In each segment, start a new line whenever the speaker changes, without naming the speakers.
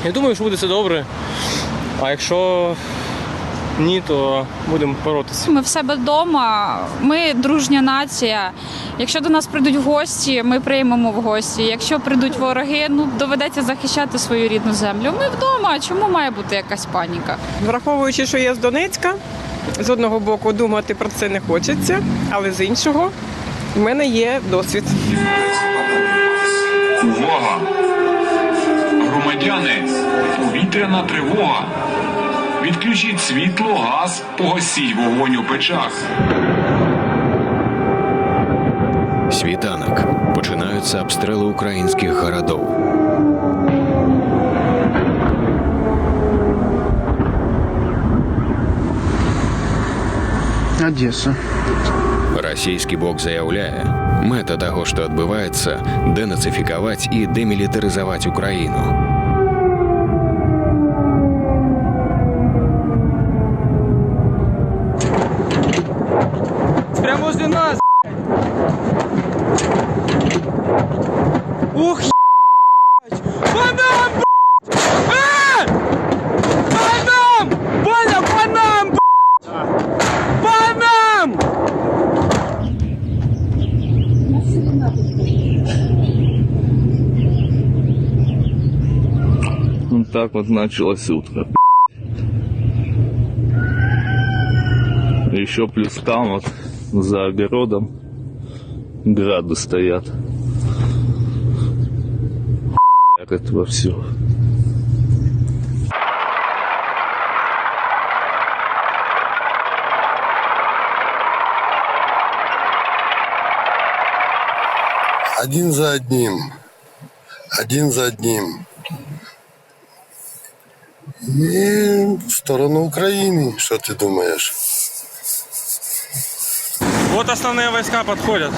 Я думаю, що буде все добре. А якщо ні, то будемо боротися.
Ми в себе вдома, ми дружня нація. Якщо до нас прийдуть в гості, ми приймемо в гості. Якщо прийдуть вороги, доведеться захищати свою рідну землю. Ми вдома, чому має бути якась паніка?
Враховуючи, що я з Донецька, з одного боку думати про це не хочеться, але з іншого в мене є досвід.
Увага! Громадяни, повітряна тривога. Відключіть світло, газ, погасіть вогонь у печах.
Світанок. Починаються обстріли українських городов.
Одеса.
Російський бок заявляє, мета того, що відбувається, денацифікувати і демілітаризувати Україну.
Прямо возле нас, ух, по нам, по нам, больно, по нам, по нам.
Вот так вот началась утка. Еще плюс там вот за огородом грады стоят. Хуярят вовсю.
Один за одним. Один за одним. И в сторону Украины, что ты думаешь?
Вот основные войска подходят.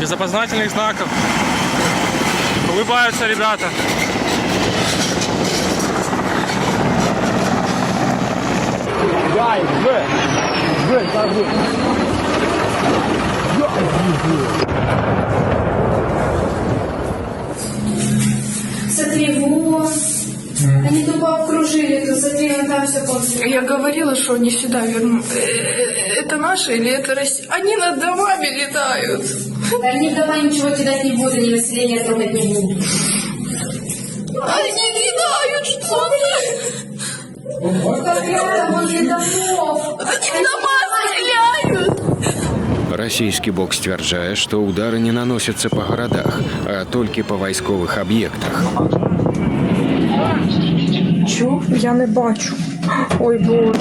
Без опознавательных знаков. Улыбаются ребята.
Смотри, вот. Они тупо окружили, то смотри, вон там все полностью.
Я говорила, что они сюда вернут. Это наши или это Россия? Они над домами летают.
Они дома ничего кидать не будут, они население трогать не будут.
Они летают, что ли?
Как возле домов.
Они в дома стреляют.
Російський бок стверджає, що удари не наносяться по городах, а тільки по військових об'єктах.
Чого? Я не бачу. Ой, Боже.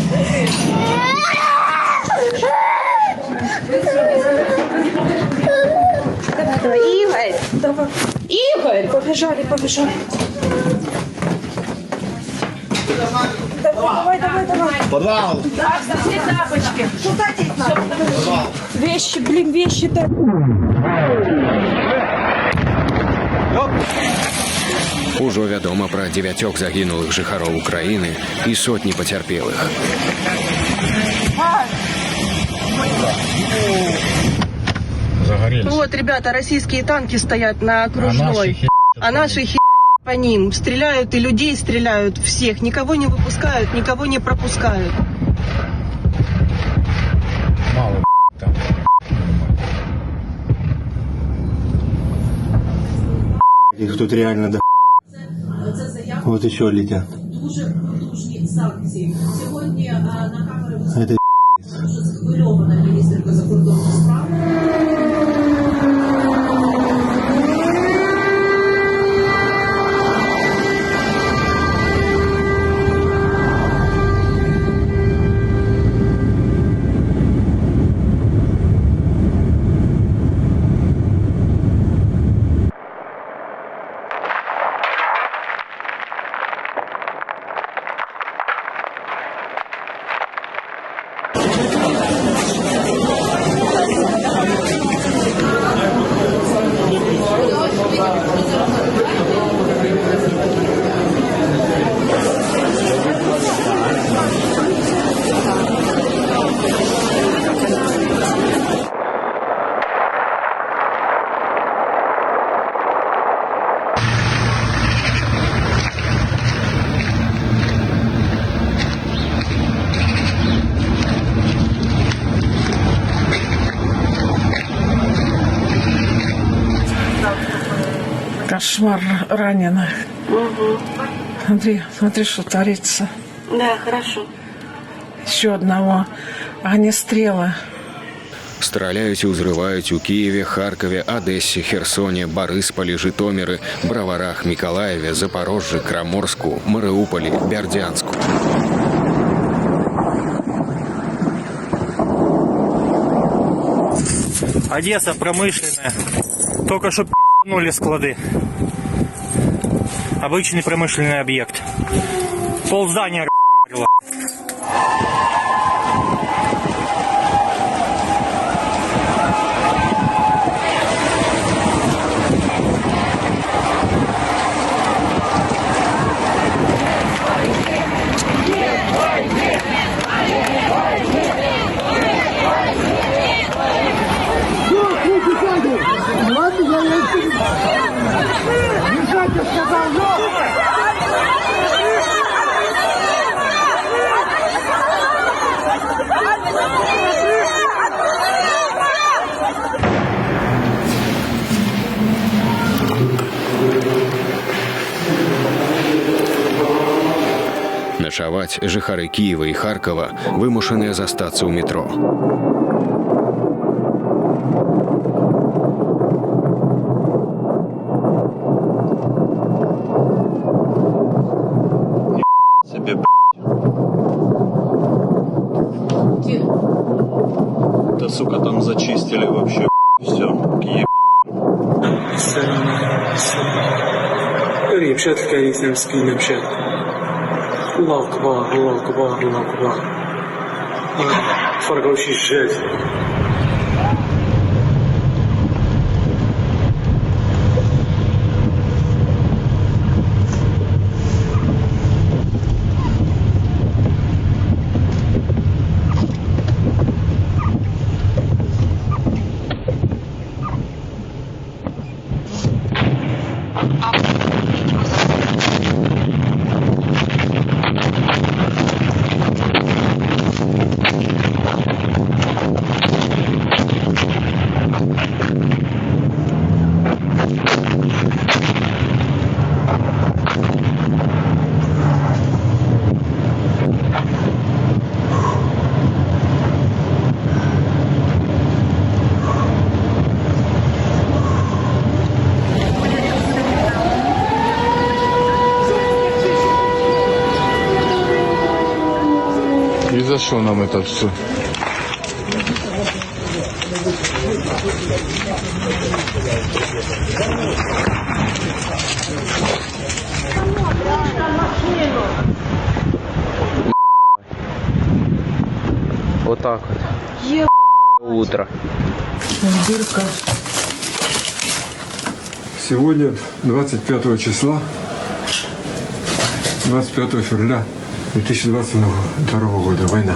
Давай, Игорь.
Давай.
Игорь!
Побежали. Давай.
Подвал.
Так, все тапочки.
Шукайте их надо. Вещи, вещи-то.
Ужо вядома пра 9 загінулых жыхароў Украіны і сотні пацярпелых.
Вот, ребята, российские танки стоят на окружной, а наши херячат по ним. Стреляют и людей стреляют, всех. Никого не выпускают, никого не пропускают.
Мало там. Их тут реально до. Вот еще летят. Это
Кошмар раненых. Смотри, что творится.
Да, хорошо.
Еще одного огнестрела.
Страляють і узривають у Києві, Харкові, Одесі, Херсоні, Борисполі, Житомирі, Броварах, Миколаєві, Запорожжі, Краморську, Маріуполі, Бердянську.
Одесса промышленная. Только что пизданули склады. Обычный промышленный объект. Полздания р***ло.
Начаваць жыхары Киева і Харкова вымушаныя застацца ў метро.
Себе, да, сука, там зачистили вообще все.
Репшат الكريم مسكين مشات. الله أكبر الله أكبر الله أكبر. فرقوا شي الجاز.
И за что нам это все?
Вот так вот. Доброе утро.
Сегодня, 25 числа, 25 февраля 2022 года, война.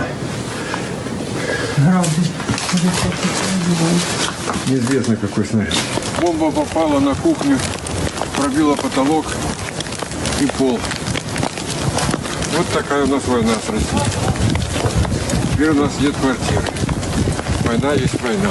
Неизвестно какой снаряд. Бомба попала на кухню, пробила потолок и пол. Вот такая у нас война с Россией. Теперь у нас нет квартиры. Война есть война.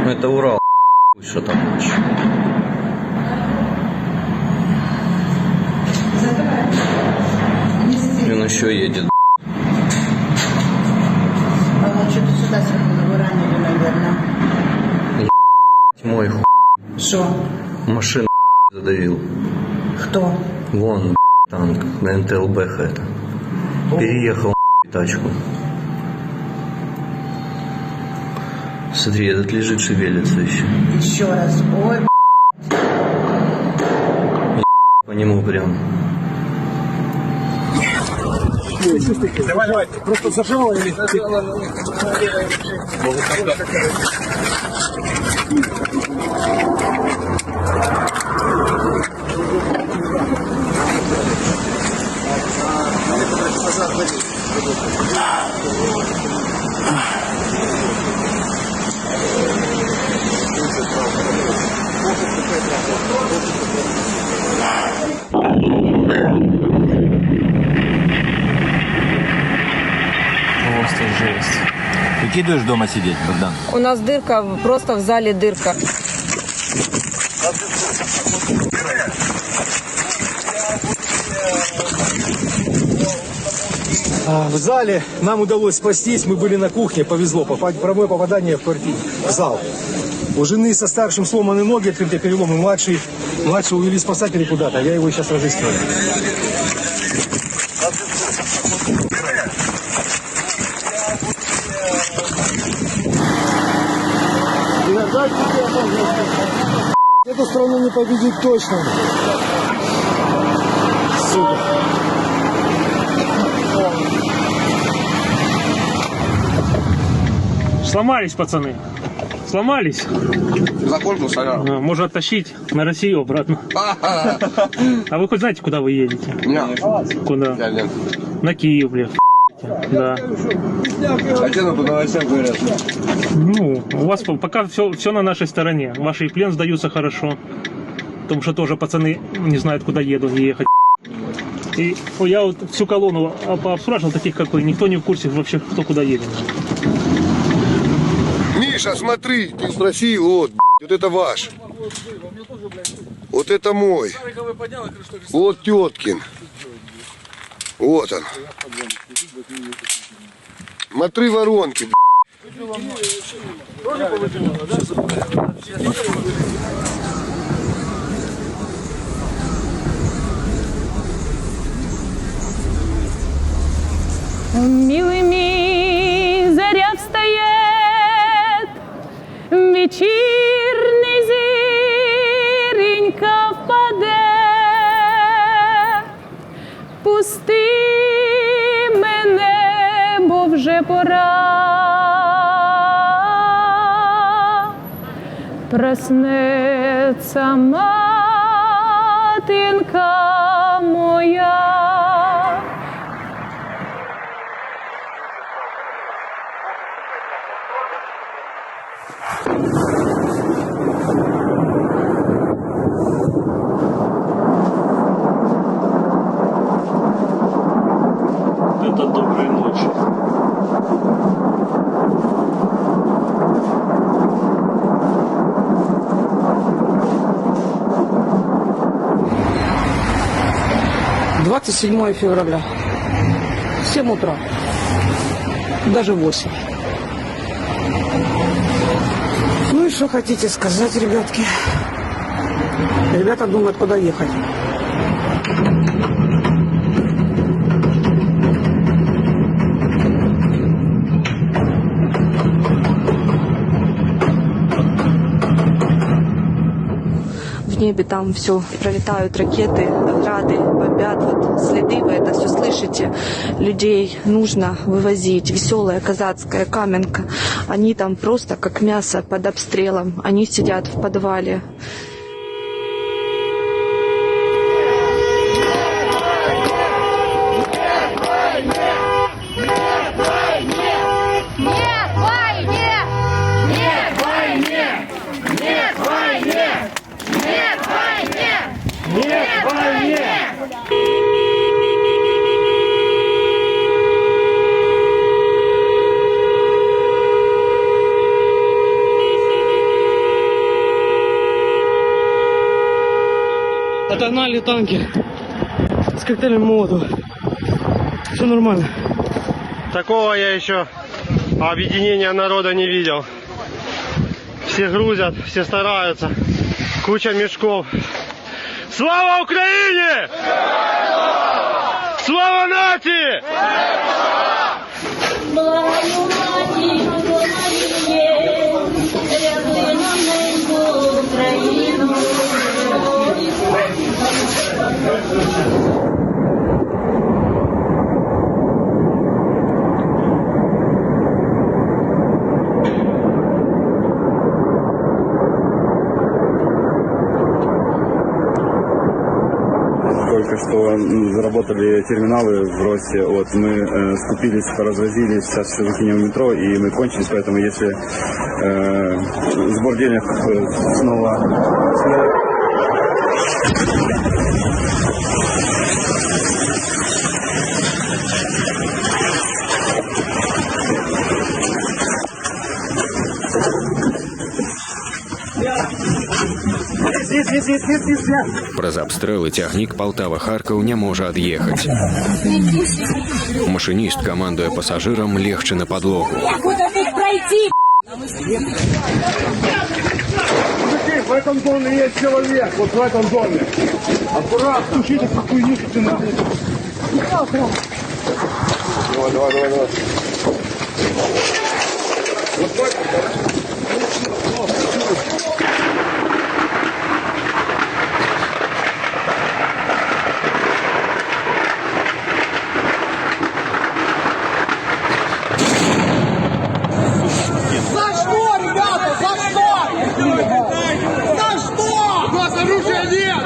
Это Урал. Что там лучше? И он еще едет.
Что-то сюда его ранили, наверное.
Мой хуй.
Что?
Машину задавил.
Кто?
Вон танк на НТЛБ это. Переехал тачку. Смотри, этот лежит, шевелится еще.
Еще раз. Ой,
по нему прям.
Давай, просто зажало или...
Просто жесть.
Выкидываешь дома сидеть, Богдан?
У нас дырка, просто в зале дырка.
В зале нам удалось спастись, мы были на кухне, повезло, прямое попадание в зал. У жены со старшим сломаны ноги, открытые переломы, младший увели спасатели куда-то, я его сейчас разыскиваю.
Эту страну не победить точно. Сука.
Сломались, пацаны. Сломались.
Закончился, я.
Можно оттащить на Россию обратно. А вы хоть знаете, куда вы едете?
Нет.
Куда?
Я нет.
На Киев, блядь. Да.
А те по новостям говорят.
Ну, у вас пока все на нашей стороне. Ваши плен сдаются хорошо. Потому что тоже пацаны не знают, куда ехать. И я вот всю колонну пообспрашивал, таких как вы, никто не в курсе вообще, кто куда едет.
Миша, смотри, ты спросил, вот это ваш. Вот это мой. Вот теткин. Вот он. Смотри воронки.
Милый мій, заря встає, вечірній зіронька впаде, пусти мене, бо вже пора, проснеться матінка моя.
Это доброй ночи.
«27 февраля. 7 утра. Даже 8. Ну и что хотите сказать, ребятки? Ребята думают, куда ехать.
В небе там все пролетают ракеты, грады, бомбят, вот следы, вы это все слышите. Людей нужно вывозить. Веселая казацкая Каменка. Они там просто как мясо под обстрелом. Они сидят в подвале.
Отогнали танки с коктейлем Молотова. Все нормально. Такого я еще объединения народа не видел. Все грузят, все стараются. Куча мешков. Слава Украине! Слава нации!
Только что заработали терминалы в Росте. Вот мы скупились, поразразились, сейчас все закинем в метро, и мы кончились. Поэтому если сбор денег снова
Праз абстрэлы цягнік Палтава-Харкаў не можа ад'ехаць. Машыніст камандуе пасажырам легчы на падлогу.
Куда тут пройти?
В этом доме есть человек, вот в этом доме. Аккуратно, стучите по хуйню, что ты нахуй. Давай. Вот так.
За что, ребята? За что? За что? У нас оружия нет!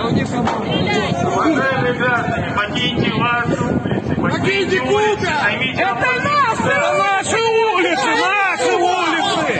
Уважаемые граждане, покиньте ваши улицы. Покиньте улицы. Это наши улицы! Наши улицы!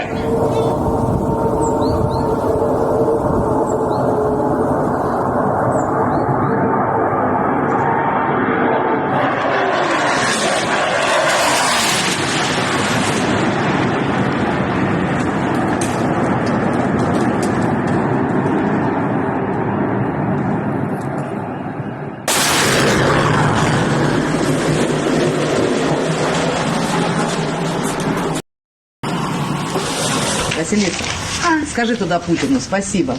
Василиса, скажи туда Путину спасибо.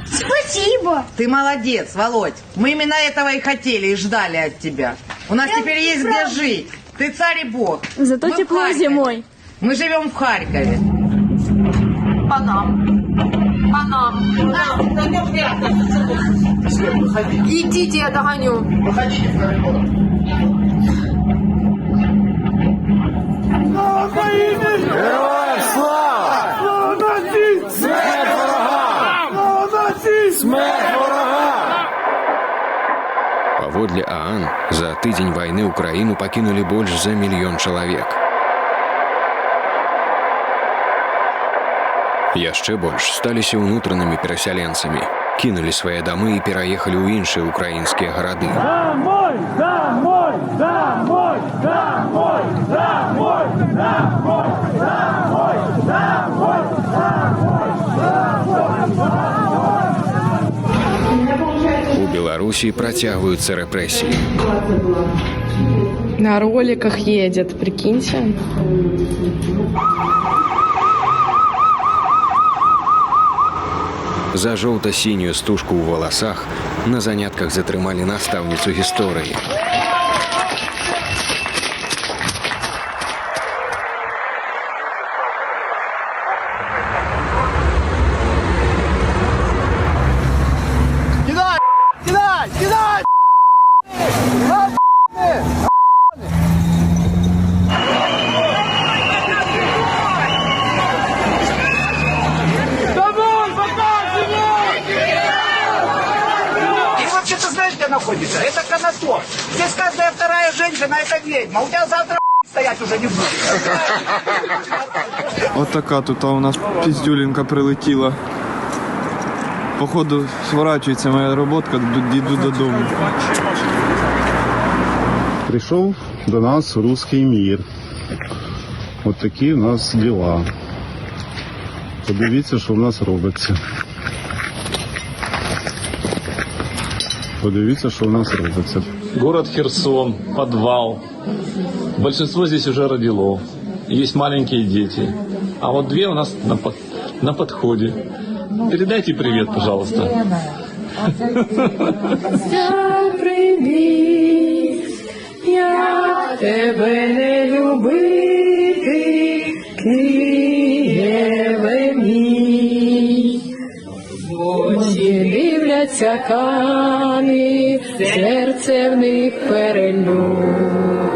Спасибо.
Ты молодец, Володь. Мы именно этого и хотели, и ждали от тебя. У нас теперь есть где жить. Ты царь и бог.
Зато
Мы
тепло зимой.
Мы живем в Харькове.
По нам. Идите, я догоню.
Выходите в коридор.
Героям слава! Слава нації! Смерть ворогам! Слава нації! Смерть ворогам!
Паводле ААН, за тыдзень вайны Украіну пакінулі больш за 1 мільён чалавек. Яшчэ больш сталіся ўнутранымі перасяленцамі, кінулі свае дамы і пераехалі ў іншыя ўкраінскія гарады.
Домой! Домой! Домой! Домой! Домой! Домой! Домой! Домой!
У Беларусі працягваюцца рэпрэсіі.
На роликах едет, прикиньте.
За жоўта-сінюю стужку ў валасах на занятках затрымалі настаўніцу гісторыі.
Кидай! Кидай! Кидай!
Находится. Это Конотоп. Здесь каждая вторая женщина это ведьма. У тебя завтра стоять уже не будет.
От така тут у нас піздюлінка прилетіла. Походу сворачується моя роботка, йду додому.
Прийшов до нас русський мір. От такі в нас діла. Подивіться, що в нас робиться. Подивіться, что у нас робится.
Город Херсон, подвал. Большинство здесь уже родило. Есть маленькие дети. А вот 2 у нас на подходе. Передайте привет, пожалуйста.
Привіт, я тебе не любити, Києве мій. Очі дивляться кани, серце в них перелюб.